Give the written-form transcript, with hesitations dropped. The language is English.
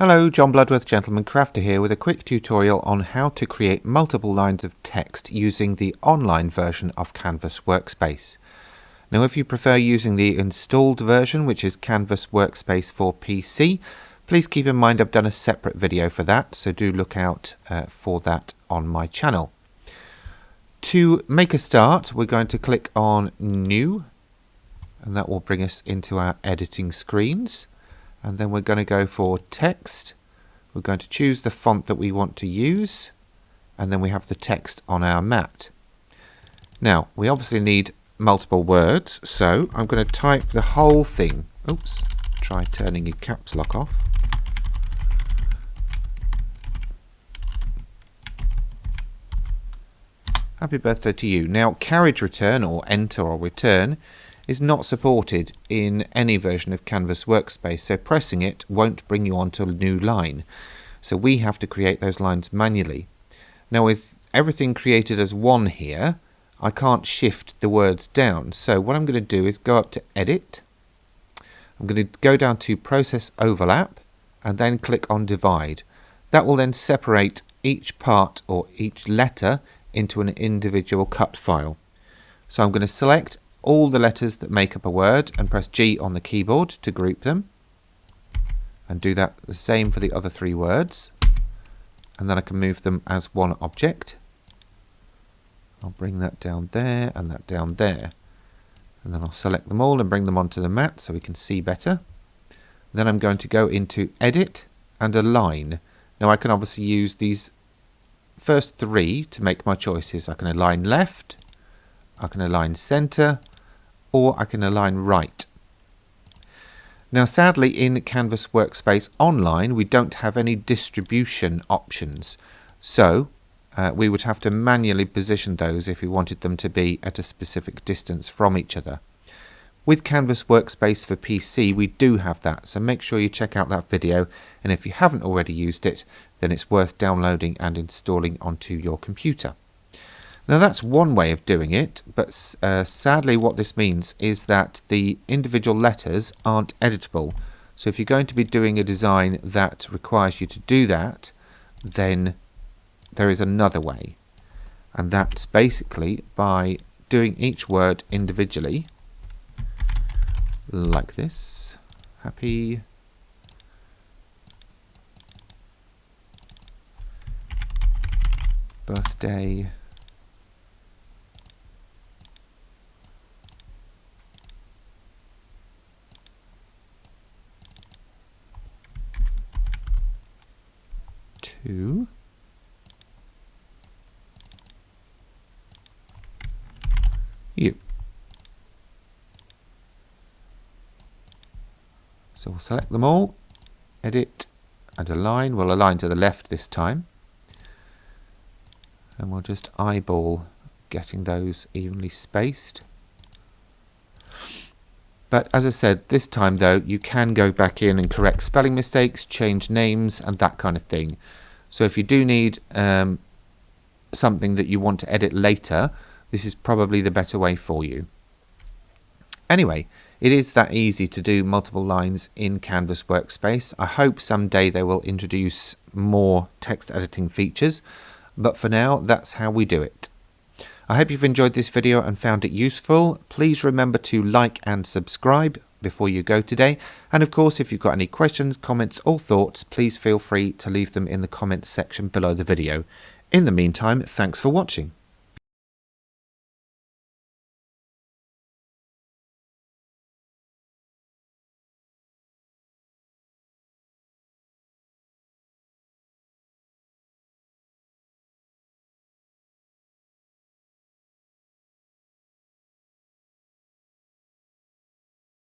Hello, John Bloodworth, Gentleman Crafter here with a quick tutorial on how to create multiple lines of text using the online version of Canvas Workspace. Now if you prefer using the installed version, which is Canvas Workspace for PC, please keep in mind I've done a separate video for that, so do look out for that on my channel. To make a start, we're going to click on New, and that will bring us into our editing screens. And then we're going to go for text. We're going to choose the font that we want to use, and then we have the text on our mat. Now we obviously need multiple words, so I'm going to type the whole thing. Oops, try turning your caps lock off. Happy birthday to you. Now carriage return or enter or return is not supported in any version of Canvas Workspace, so pressing it won't bring you onto a new line. So we have to create those lines manually. Now with everything created as one here, I can't shift the words down. So what I'm going to do is go up to Edit. I'm going to go down to Process Overlap and then click on Divide. That will then separate each part or each letter into an individual cut file. So I'm going to select all the letters that make up a word and press G on the keyboard to group them, and do that the same for the other three words, and then I can move them as one object. I'll bring that down there and that down there, and then I'll select them all and bring them onto the mat so we can see better. Then I'm going to go into Edit and Align. Now I can obviously use these first three to make my choices. I can align left, I can align center, or I can align right. Now sadly in Canvas Workspace Online we don't have any distribution options, so we would have to manually position those if we wanted them to be at a specific distance from each other. With Canvas Workspace for PC we do have that, so make sure you check out that video, and if you haven't already used it then it's worth downloading and installing onto your computer. Now that's one way of doing it, but sadly what this means is that the individual letters aren't editable. So if you're going to be doing a design that requires you to do that, then there is another way. And that's basically by doing each word individually, like this. Happy birthday to you. So we'll select them all, edit and align. We'll align to the left this time, and we'll just eyeball getting those evenly spaced. But as I said, this time though you can go back in and correct spelling mistakes, change names and that kind of thing. So if you do need something that you want to edit later, this is probably the better way for you. Anyway, it is that easy to do multiple lines in Canvas Workspace. I hope someday they will introduce more text editing features, but for now that's how we do it. I hope you've enjoyed this video and found it useful. Please remember to like and subscribe before you go today. And of course, if you've got any questions, comments or thoughts, please feel free to leave them in the comments section below the video. In the meantime, thanks for watching.